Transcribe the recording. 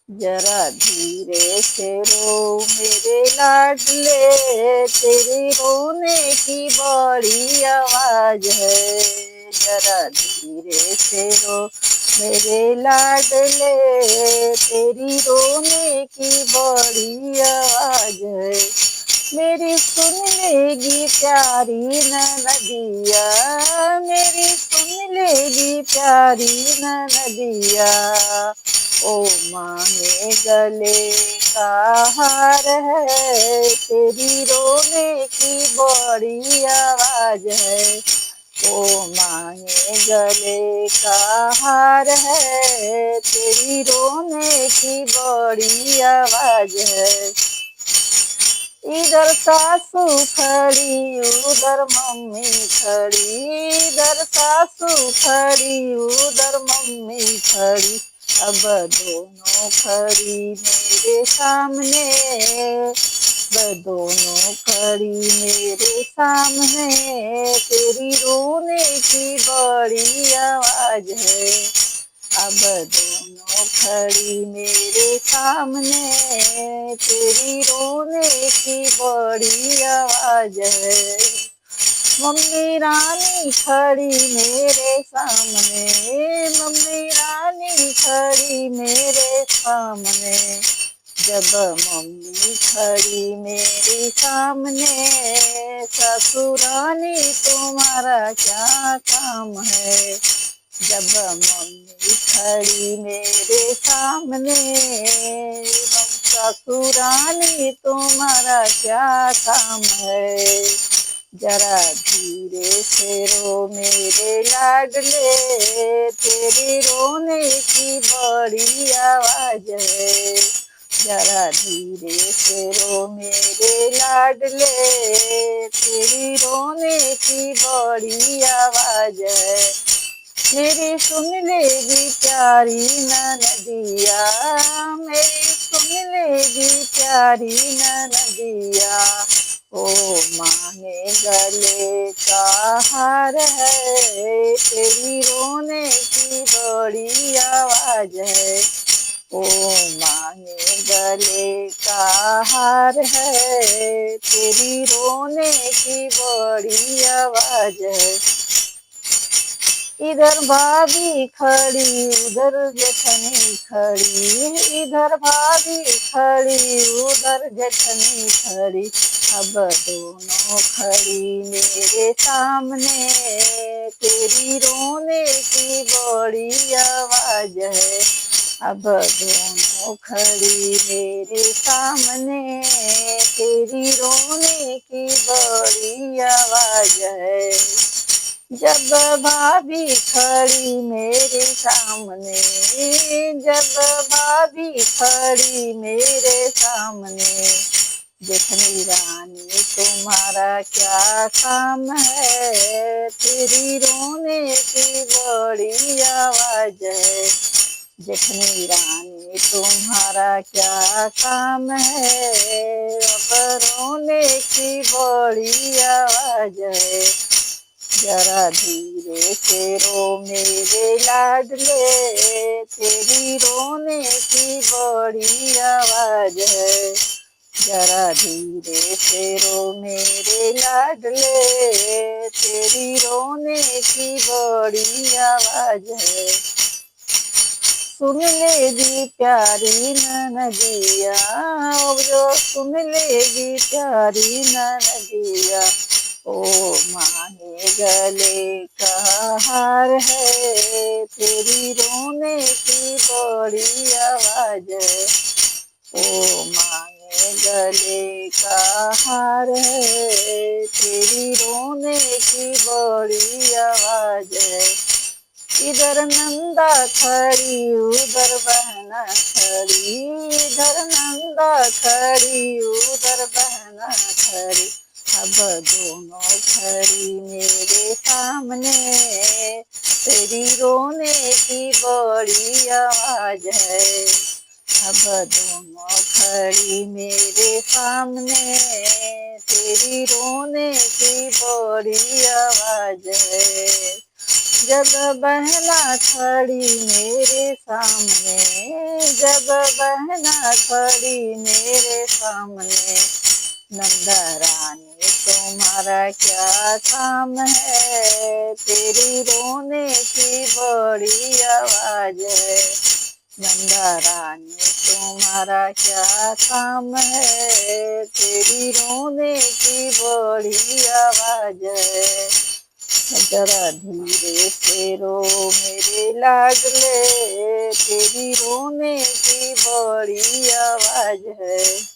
जरा धीरे से रो मेरे लाडले, तेरे रोने की बड़ी आवाज है। जरा धीरे से रो मेरे लाडले, तेरी रोने की बड़ी आवाज है। मेरी सुन लेगी प्यारी नदिया, मेरी सुन लेगी प्यारी नदिया। ओ मांगे गले का हार है, तेरी रोने की बड़ी आवाज है। ओ मांगे गले का हार है, तेरी रोने की बड़ी आवाज है। इधर सासू खड़ी उधर मम्मी खड़ी, इधर सासू खड़ी उधर मम्मी खड़ी। अब दोनों खड़ी मेरे सामने, अब दोनों खड़ी मेरे सामने। तेरी रोने की बड़ी आवाज है। अब दोनों खड़ी मेरे सामने, तेरी रोने की बड़ी आवाज है। मम्मी रानी खड़ी मेरे सामने, मम्मी रानी खड़ी मेरे सामने। जब मम्मी खड़ी मेरे सामने, ससुरानी तुम्हारा क्या काम है। जब मम्मी खड़ी मेरे सामने, ससुरानी तुम्हारा क्या काम है। जरा धीरे से रो मेरे लाडले, तेरे रोने की बड़ी आवाज है। जरा धीरे से रो मेरे लाडले, तेरी रोने की बड़ी आवाज है। मेरी सुन लेगी प्यारी नदिया, मेरी सुन लेगी प्यारी नदिया। ओ मांगे गले का हार है, तेरी रोने की बड़ी आवाज है। ओ मांगे गले का हार है, तेरी रोने की बड़ी आवाज है। इधर भाभी खड़ी उधर जेठनी खड़ी, इधर भाभी खड़ी उधर जेठनी खड़ी। अब दोनों खड़ी मेरे सामने, तेरी रोने की बड़ी आवाज है। अब दोनों खड़ी मेरे सामने, तेरी रोने की बड़ी आवाज है। जब भाभी खड़ी मेरे सामने, जब भाभी खड़ी मेरे सामने। जेठनी रानी तुम्हारा क्या काम है, तेरी रोने की बड़ी आवाज है। जेठनी रानी तुम्हारा क्या काम है, अब रोने की बड़ी आवाज है। जरा धीरे से रो मेरे लाडले, तेरी रोने की बड़ी आवाज है। जरा धीरे से रो मेरे लाडले, तेरी रोने की बड़ी आवाज है। सुन लेगी प्यारी नदिया, जो सुन लेगी प्यारी नदिया। ओ मांगे गले का हार है, तेरी रोने की बड़ी आवाज है। ओ मांगे गले का हार है, तेरी रोने की बड़ी आवाज है। इधर नंदा खड़ी उधर बहना खड़ी, इधर नंदा खड़ी उधर बहना खड़ी। अब दोनों खड़ी मेरे सामने, तेरी रोने की बड़ी आवाज है। अब दोनों खड़ी मेरे सामने, तेरी रोने की बड़ी आवाज है। जब बहना खड़ी मेरे सामने, जब बहना खड़ी मेरे सामने, नंदा रानी तुम्हारा क्या काम है, तेरी रोने की बड़ी आवाज है। नंदा रानी तुम्हारा क्या काम है, तेरी रोने की बड़ी आवाज है। जरा धीरे से रो मेरे लाडले, तेरी रोने की बड़ी आवाज है।